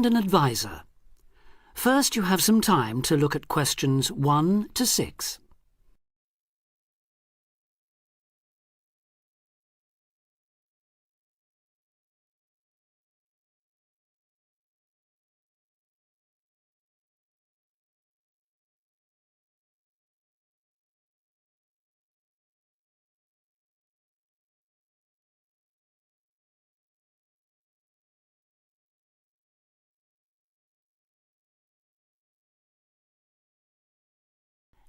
and an advisor. First, you have some time to look at questions 1 to 6.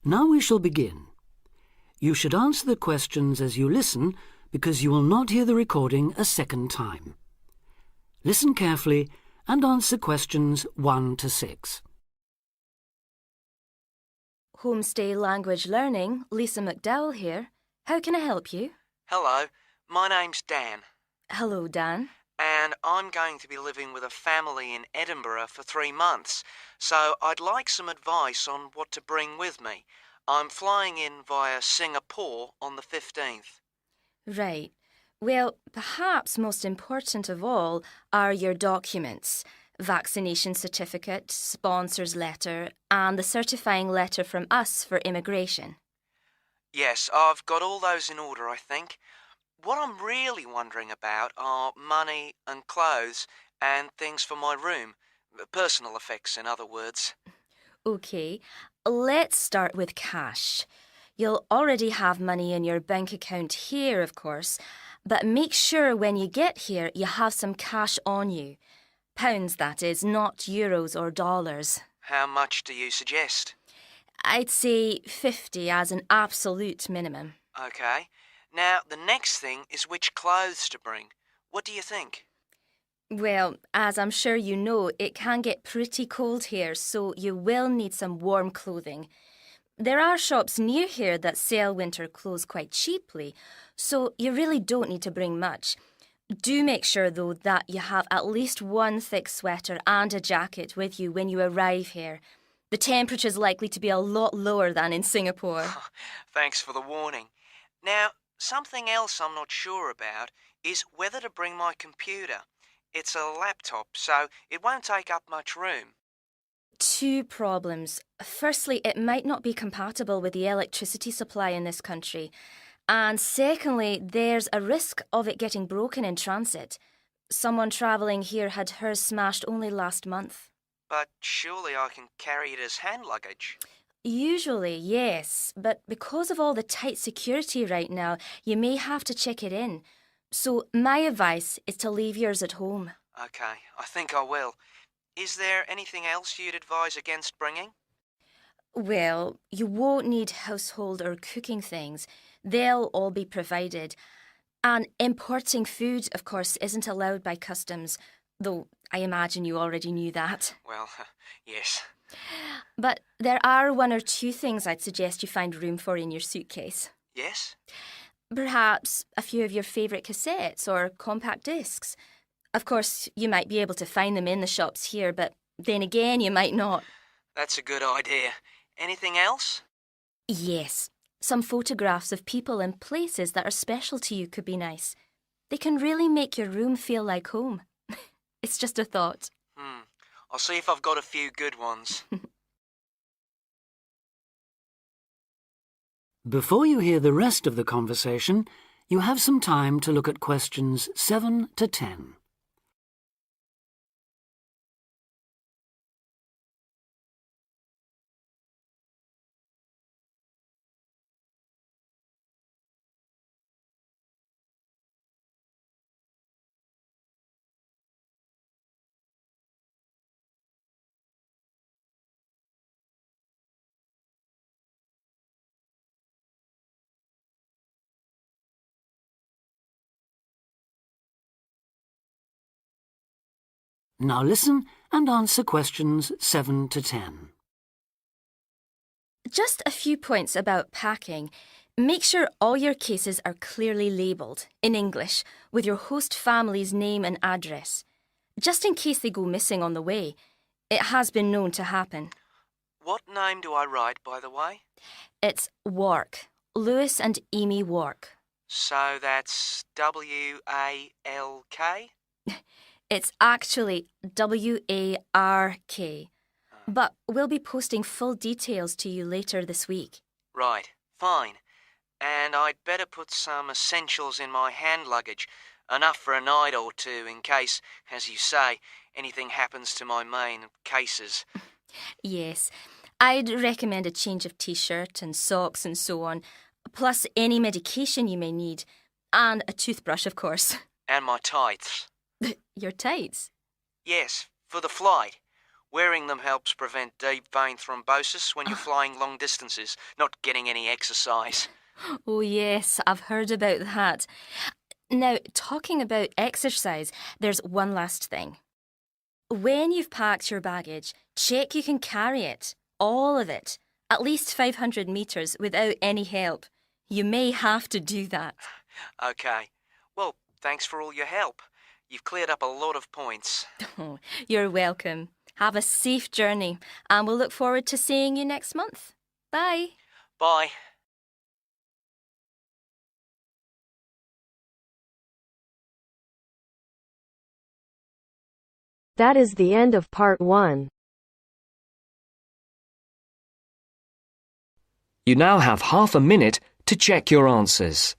Now we shall begin. You should answer the questions as you listen because you will not hear the recording a second time. Listen carefully and answer questions 1 to 6. Homestay Language Learning, Lisa McDowell here. How can I help you? Hello, my name's Dan, Hello, Dan. and I'm going to be living with a family in Edinburgh for 3 months, so I'd like some advice on what to bring with me. I'm flying in via Singapore on the 15th. Right. Well, perhaps most important of all are your documents. Vaccination certificate, sponsor's letter, and the certifying letter from us for immigration. Yes, I've got all those in order, I think. What I'm really wondering about are money and clothes and things for my room. Personal effects, in other words. OK, let's start with cash. You'll already have money in your bank account here, of course, but make sure when you get here you have some cash on you. Pounds, that is, not euros or dollars. How much do you suggest? I'd say 50 as an absolute minimum. OK. Now, the next thing is which clothes to bring. What do you think? Well, as I'm sure you know, it can get pretty cold here, so you will need some warm clothing. There are shops near here that sell winter clothes quite cheaply, so you really don't need to bring much. Do make sure, though, that you have at least one thick sweater and a jacket with you when you arrive here. The temperature's likely to be a lot lower than in Singapore. Thanks for the warning. Now, something else I'm not sure about is whether to bring my computer. It's a laptop, so it won't take up much room. 2 problems. Firstly, it might not be compatible with the electricity supply in this country. And secondly, there's a risk of it getting broken in transit. Someone travelling here had hers smashed only last month. But surely I can carry it as hand luggage. Usually, yes, but because of all the tight security right now, you may have to check it in. So my advice is to leave yours at home. OK, I think I will. Is there anything else you'd advise against bringing? Well, you won't need household or cooking things. They'll all be provided. And importing food, of course, isn't allowed by customs, though I imagine you already knew that. Well, yes. But there are 1 or 2 things I'd suggest you find room for in your suitcase. Yes? Perhaps a few of your favourite cassettes or compact discs. Of course, you might be able to find them in the shops here, but then again, you might not. That's a good idea. Anything else? Yes, some photographs of people and places that are special to you could be nice. They can really make your room feel like home. It's just a thought. I'll see if I've got a few good ones. Before you hear the rest of the conversation, you have some time to look at questions 7 to 10. Now listen and answer questions 7 to 10. Just a few points about packing. Make sure all your cases are clearly labelled, in English, with your host family's name and address. Just in case they go missing on the way. It has been known to happen. What name do I write, by the way? It's Wark. Lewis and Amy Wark. So that's W-A-L-K? It's actually W-A-R-K. But we'll be posting full details to you later this week. Right, fine. And I'd better put some essentials in my hand luggage, enough for a night or two in case, as you say, anything happens to my main cases. Yes, I'd recommend a change of t-shirt and socks and so on, plus any medication you may need, and a toothbrush, of course. And my tights. Your tights? Yes, for the flight. Wearing them helps prevent deep vein thrombosis when you're flying long distances, not getting any exercise. Oh yes, I've heard about that. Now, talking about exercise, there's one last thing. When you've packed your baggage, check you can carry it, all of it, at least 500 metres without any help. You may have to do that. Okay. Well, thanks for all your help. You've cleared up a lot of points. Oh, you're welcome. Have a safe journey, and we'll look forward to seeing you next month. Bye. Bye. That is the end of part 1. You now have half a minute to check your answers.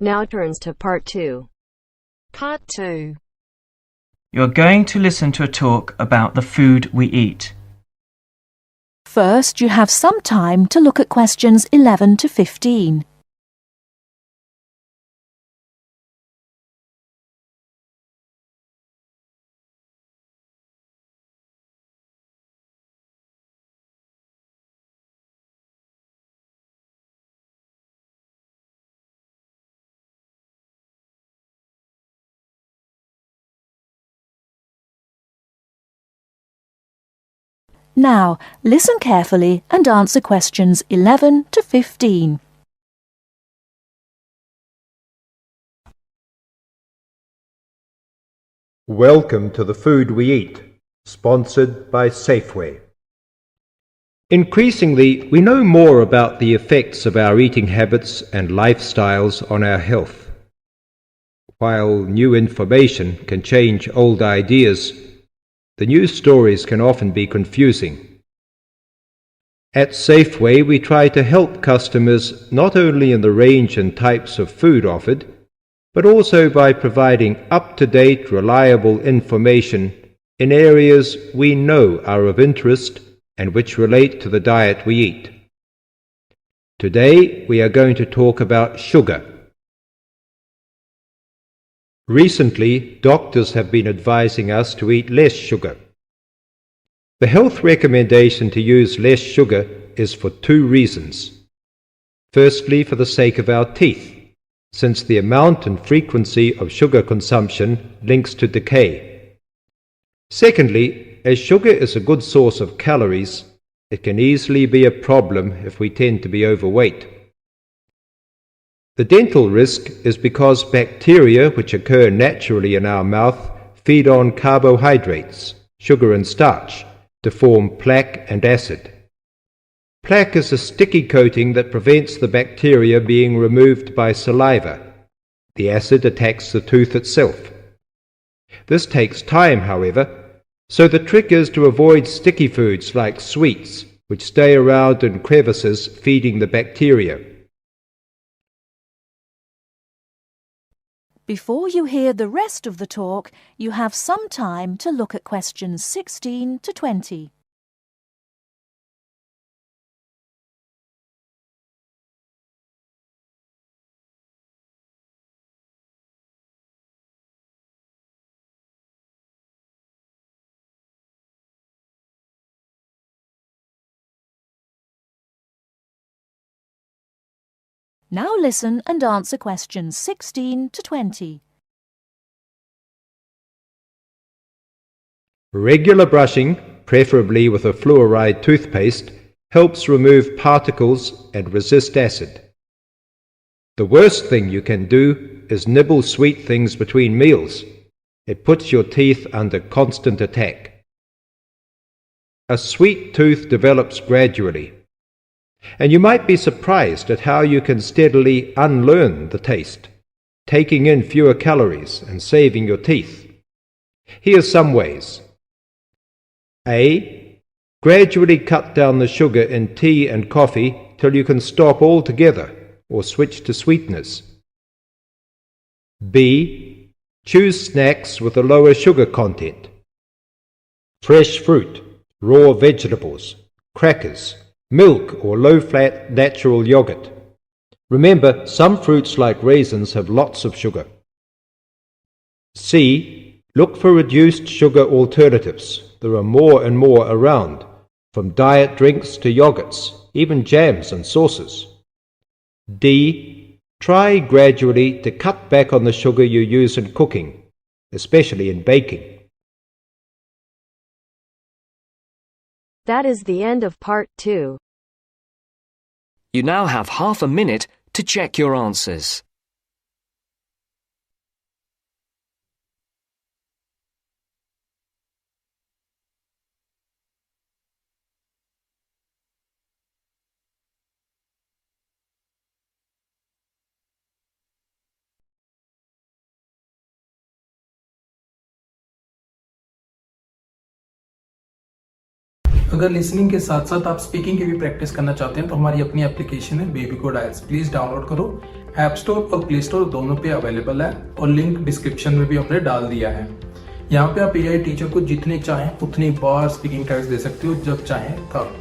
Now turns to part 2. Part 2. You're going to listen to a talk about the food we eat. First, you have some time to look at questions 11 to 15. Now, listen carefully and answer questions 11 to 15. Welcome to The Food We Eat, sponsored by Safeway. Increasingly, we know more about the effects of our eating habits and lifestyles on our health. While new information can change old ideas, the news stories can often be confusing. At Safeway, we try to help customers not only in the range and types of food offered, but also by providing up-to-date, reliable information in areas we know are of interest and which relate to the diet we eat. Today, we are going to talk about sugar. Recently, doctors have been advising us to eat less sugar. The health recommendation to use less sugar is for 2 reasons. Firstly, for the sake of our teeth, since the amount and frequency of sugar consumption links to decay. Secondly, as sugar is a good source of calories, it can easily be a problem if we tend to be overweight. The dental risk is because bacteria which occur naturally in our mouth feed on carbohydrates, sugar and starch, to form plaque and acid. Plaque is a sticky coating that prevents the bacteria being removed by saliva. The acid attacks the tooth itself. This takes time, however, so the trick is to avoid sticky foods like sweets, which stay around in crevices feeding the bacteria. Before you hear the rest of the talk, you have some time to look at questions 16 to 20. Now listen and answer questions 16 to 20. Regular brushing, preferably with a fluoride toothpaste, helps remove particles and resist acid. The worst thing you can do is nibble sweet things between meals. It puts your teeth under constant attack. A sweet tooth develops gradually, and you might be surprised at how you can steadily unlearn the taste, taking in fewer calories and saving your teeth. Here's some ways. A. Gradually cut down the sugar in tea and coffee till you can stop altogether or switch to sweeteners. B. Choose snacks with a lower sugar content. Fresh fruit, raw vegetables, crackers, milk or low-fat natural yogurt. Remember, some fruits like raisins have lots of sugar. C. Look for reduced sugar alternatives. There are more and more around, from diet drinks to yogurts, even jams and sauces. D. Try gradually to cut back on the sugar you use in cooking, especially in baking. That is the end of part 2. You now have half a minute to check your answers. अगर listening के साथ साथ आप speaking की भी practice करना चाहते हैं तो हमारी अपनी एप्लीकेशन है बेबी कोड आइल्स, प्लीज डाउनलोड करो। ऐप स्टोर और प्ले स्टोर दोनों पे अवेलेबल है और लिंक डिस्क्रिप्शन में भी हमने डाल दिया है। यहाँ पे आप एआई टीचर को जितने चाहें उतनी बार स्पीकिंग टेस्ट दे सकते हो, जब चाहें तब,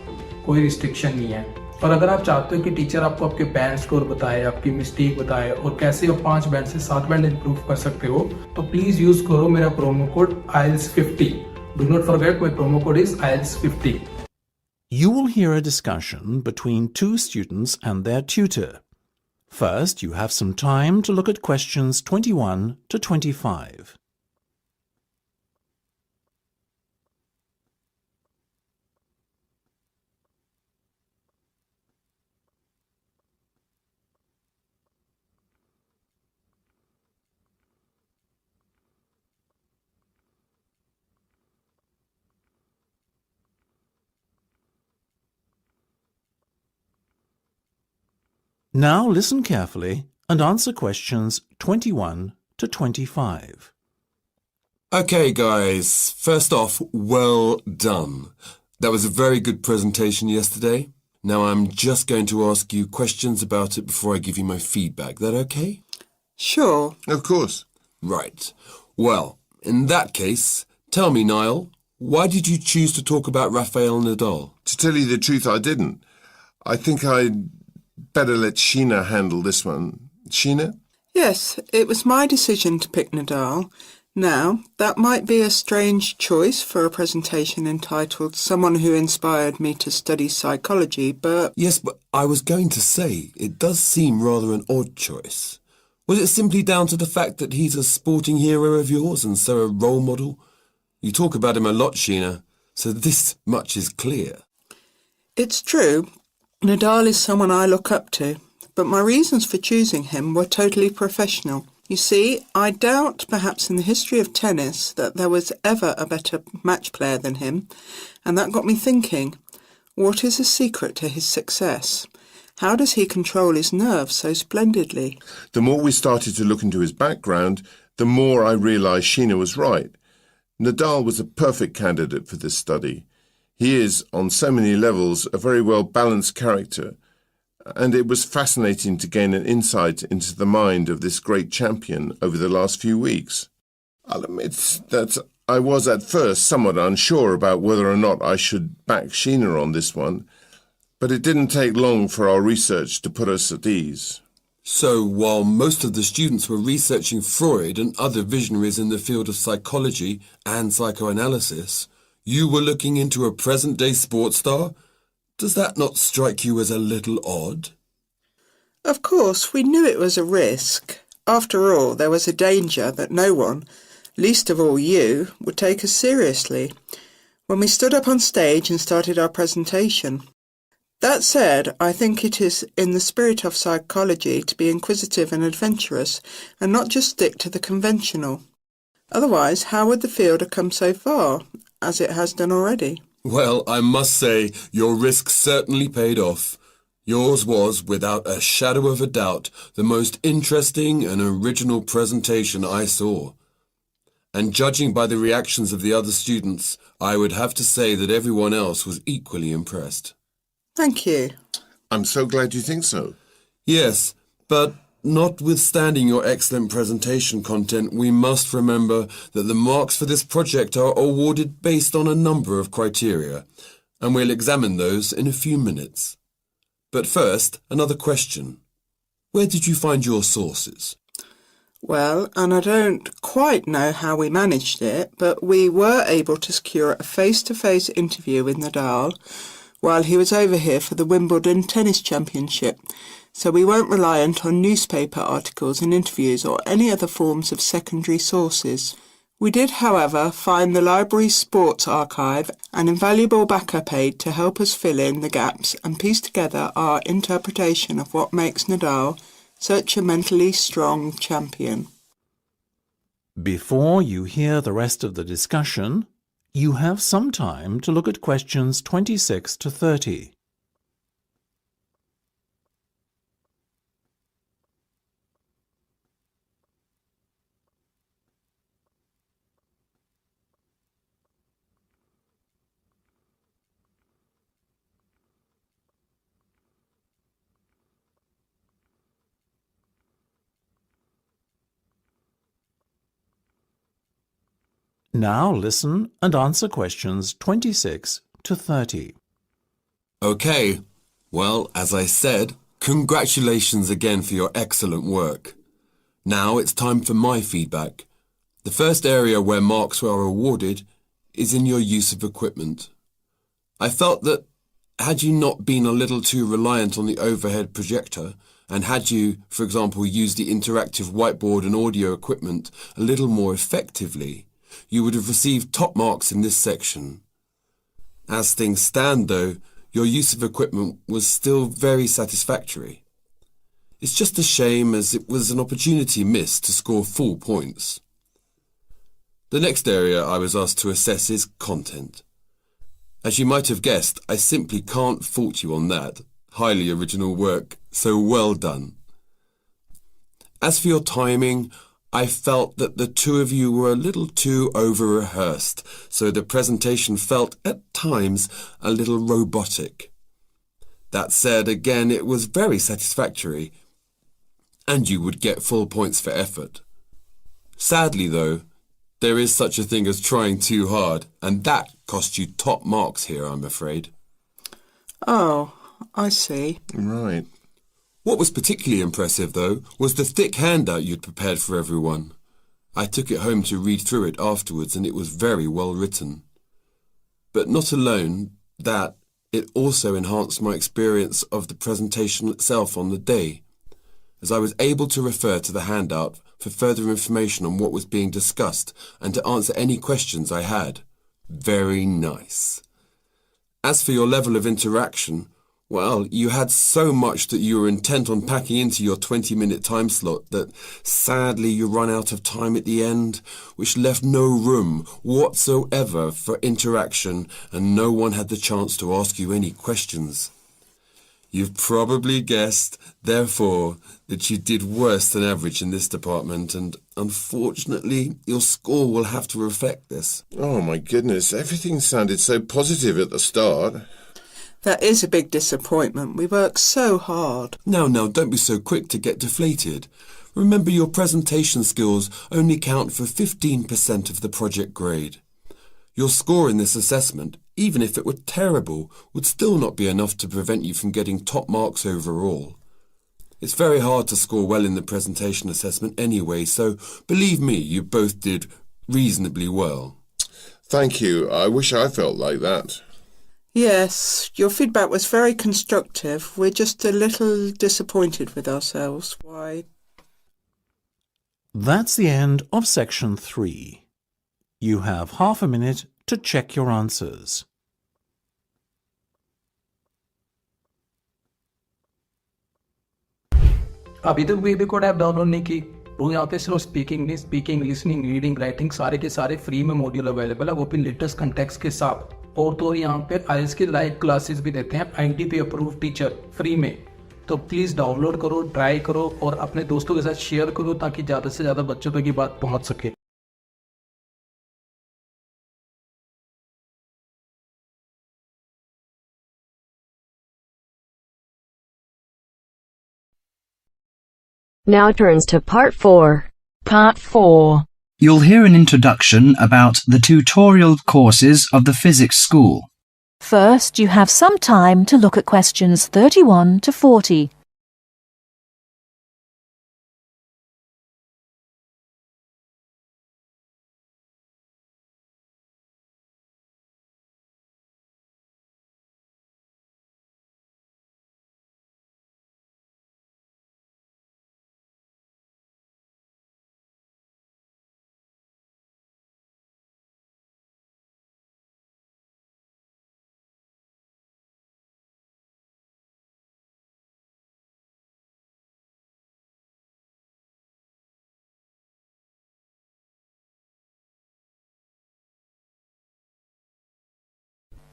कोई रिस्ट्रिक्शन नहीं है। और अगर आप चाहते हो कि टीचर आपको आपके बैंड स्कोर बताए, आपकी मिस्टेक बताए और कैसे आप 5 बैंड से 7 बैंड इंप्रूव कर सकते हो, तो प्लीज यूज करो मेरा promo code IELTS50। Do not forget, my promo code is IELTS50. You will hear a discussion between 2 students and their tutor. First, you have some time to look at questions 21 to 25. Now listen carefully and answer questions 21 to 25. Okay, guys. First off, well done. That was a very good presentation yesterday. Now I'm just going to ask you questions about it before I give you my feedback. That okay? Sure. Of course. Right. Well, in that case, tell me, Niall, why did you choose to talk about Rafael Nadal? To tell you the truth, I didn't. I think I'd better let Sheena handle this one. Sheena? Yes, it was my decision to pick Nadal. Now, that might be a strange choice for a presentation entitled Someone Who Inspired Me to Study Psychology, but... Yes, but I was going to say, it does seem rather an odd choice. Was it simply down to the fact that he's a sporting hero of yours and so a role model? You talk about him a lot, Sheena, so this much is clear. It's true. Nadal is someone I look up to, but my reasons for choosing him were totally professional. You see, I doubt perhaps in the history of tennis that there was ever a better match player than him, and that got me thinking, what is the secret to his success? How does he control his nerves so splendidly? The more we started to look into his background, the more I realised Sheena was right. Nadal was a perfect candidate for this study. He is, on so many levels, a very well-balanced character, and it was fascinating to gain an insight into the mind of this great champion over the last few weeks. I'll admit that I was at first somewhat unsure about whether or not I should back Sheena on this one, but it didn't take long for our research to put us at ease. So, while most of the students were researching Freud and other visionaries in the field of psychology and psychoanalysis, you were looking into a present-day sports star? Does that not strike you as a little odd? Of course, we knew it was a risk. After all, there was a danger that no one, least of all you, would take us seriously when we stood up on stage and started our presentation. That said, I think it is in the spirit of psychology to be inquisitive and adventurous and not just stick to the conventional. Otherwise, how would the field have come so far, as it has done already? Well, I must say, your risk certainly paid off. Yours was, without a shadow of a doubt, the most interesting and original presentation I saw. And judging by the reactions of the other students, I would have to say that everyone else was equally impressed. Thank you. I'm so glad you think so. Yes, but notwithstanding your excellent presentation content, we must remember that the marks for this project are awarded based on a number of criteria, and we'll examine those in a few minutes. But first, another question. Where did you find your sources? Well, and I don't quite know how we managed it, but we were able to secure a face-to-face interview with Nadal while he was over here for the Wimbledon Tennis Championship, so we weren't reliant on newspaper articles and interviews or any other forms of secondary sources. We did, however, find the library's sports archive an invaluable backup aid to help us fill in the gaps and piece together our interpretation of what makes Nadal such a mentally strong champion. Before you hear the rest of the discussion, you have some time to look at questions 26 to 30. Now listen and answer questions 26 to 30. Okay, well, as I said, congratulations again for your excellent work. Now it's time for my feedback. The first area where marks were awarded is in your use of equipment. I felt that had you not been a little too reliant on the overhead projector, and had you, for example, used the interactive whiteboard and audio equipment a little more effectively, you would have received top marks in this section. As things stand, though, your use of equipment was still very satisfactory. It's just a shame as it was an opportunity missed to score full points. The next area I was asked to assess is content. As you might have guessed, I simply can't fault you on that. Highly original work, so well done. As for your timing, I felt that the two of you were a little too over-rehearsed, so the presentation felt, at times, a little robotic. That said, again, it was very satisfactory, and you would get full points for effort. Sadly, though, there is such a thing as trying too hard, and that cost you top marks here, I'm afraid. Oh, I see. Right. What was particularly impressive, though, was the thick handout you'd prepared for everyone. I took it home to read through it afterwards, and it was very well written. But not alone that, it also enhanced my experience of the presentation itself on the day, as I was able to refer to the handout for further information on what was being discussed and to answer any questions I had. Very nice. As for your level of interaction, well, you had so much that you were intent on packing into your 20-minute time slot that sadly you run out of time at the end, which left no room whatsoever for interaction and no one had the chance to ask you any questions. You've probably guessed, therefore, that you did worse than average in this department, and unfortunately, your score will have to reflect this. Oh my goodness, everything sounded so positive at the start. That is a big disappointment. We worked so hard. Now, don't be so quick to get deflated. Remember, your presentation skills only count for 15% of the project grade. Your score in this assessment, even if it were terrible, would still not be enough to prevent you from getting top marks overall. It's very hard to score well in the presentation assessment anyway, so believe me, you both did reasonably well. Thank you. I wish I felt like that. Yes, your feedback was very constructive. We're just a little disappointed with ourselves. Why? That's the end of section 3. You have half a minute to check your answers. अभी तक baby code app download नहीं की तो यहाँ पे सिर्फ speaking listening reading writing सारे के सारे फ्री में मॉड्यूल अवेलेबल है, वो भी लेटेस्ट कंटेक्स्ट के साथ। और तो यहाँ पे आईएलटीएस की लाइव क्लासेस भी देते हैं आईएनटीपी अप्रूव टीचर फ्री में। तो प्लीज डाउनलोड करो, ट्राई करो और अपने दोस्तों के साथ शेयर करो ताकि ज्यादा से ज्यादा बच्चों तक ये बात पहुंच सके। Now turns to Part 4. Part 4. You'll hear an introduction about the tutorial courses of the physics school. First, you have some time to look at questions 31 to 40.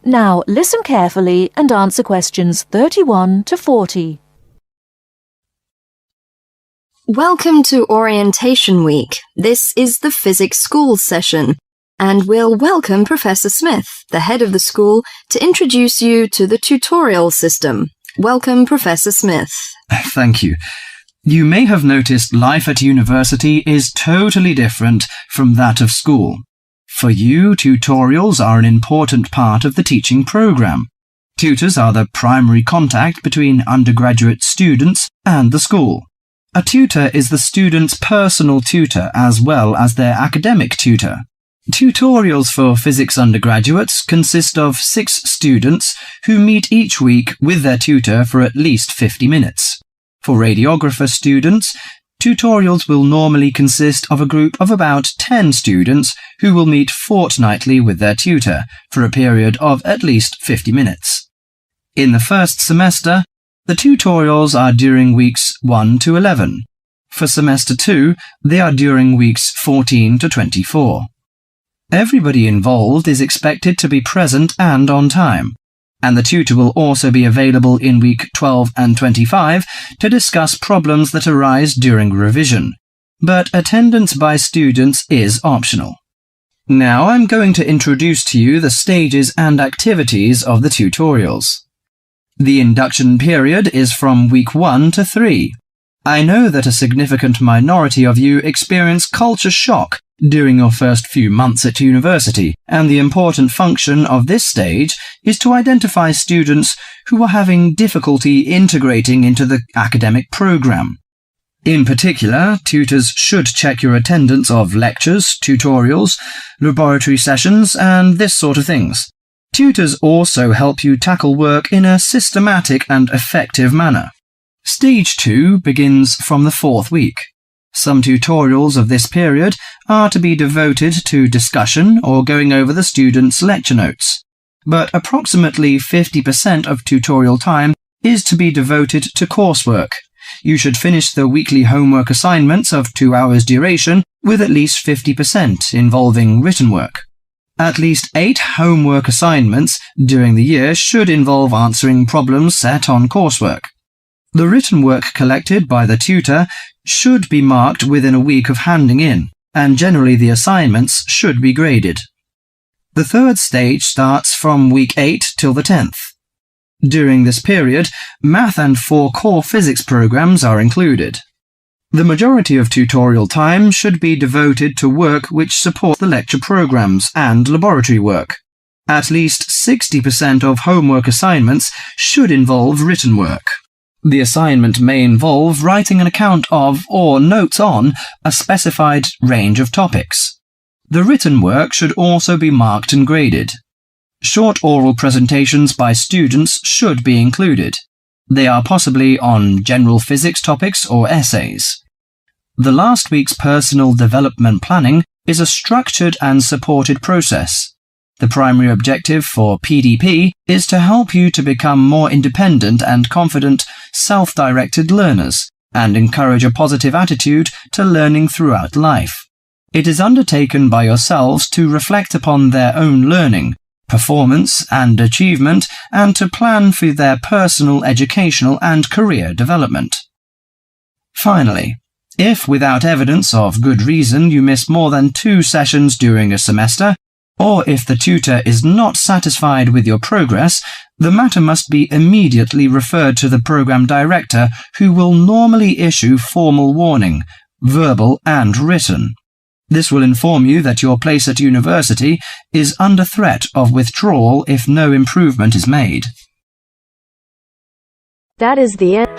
Now listen carefully and answer questions 31 to 40. Welcome to Orientation Week. This is the physics school session, and we'll welcome Professor Smith, the head of the school, to introduce you to the tutorial system. Welcome, Professor Smith. Thank you. You may have noticed life at university is totally different from that of school. For you, tutorials are an important part of the teaching program. Tutors are the primary contact between undergraduate students and the school. A tutor is the student's personal tutor as well as their academic tutor. Tutorials for physics undergraduates consist of 6 students who meet each week with their tutor for at least 50 minutes. For radiographer students, tutorials will normally consist of a group of about 10 students who will meet fortnightly with their tutor for a period of at least 50 minutes. In the first semester, the tutorials are during weeks 1 to 11. For semester 2, they are during weeks 14 to 24. Everybody involved is expected to be present and on time, and the tutor will also be available in week 12 and 25 to discuss problems that arise during revision, but attendance by students is optional. Now I'm going to introduce to you the stages and activities of the tutorials. The induction period is from week 1 to 3. I know that a significant minority of you experience culture shock during your first few months at university, and the important function of this stage is to identify students who are having difficulty integrating into the academic program. In particular, tutors should check your attendance of lectures, tutorials, laboratory sessions, and this sort of things. Tutors also help you tackle work in a systematic and effective manner. Stage 2 begins from the 4th week. Some tutorials of this period are to be devoted to discussion or going over the students' lecture notes, but approximately 50% of tutorial time is to be devoted to coursework. You should finish the weekly homework assignments of 2 hours duration with at least 50% involving written work. At least 8 homework assignments during the year should involve answering problems set on coursework. The written work collected by the tutor should be marked within a week of handing in, and generally the assignments should be graded. The 3rd stage starts from week 8 till the 10th. During this period, math and 4 core physics programs are included. The majority of tutorial time should be devoted to work which support the lecture programs and laboratory work. At least 60% of homework assignments should involve written work. The assignment may involve writing an account of or notes on a specified range of topics. The written work should also be marked and graded. Short oral presentations by students should be included. They are possibly on general physics topics or essays. The last week's personal development planning is a structured and supported process. The primary objective for PDP is to help you to become more independent and confident, self-directed learners, and encourage a positive attitude to learning throughout life. It is undertaken by yourselves to reflect upon their own learning, performance and achievement, and to plan for their personal, educational and career development. Finally, if without evidence of good reason you miss more than 2 sessions during a semester, or if the tutor is not satisfied with your progress, the matter must be immediately referred to the program director, who will normally issue formal warning, verbal and written. This will inform you that your place at university is under threat of withdrawal if no improvement is made. That is the end.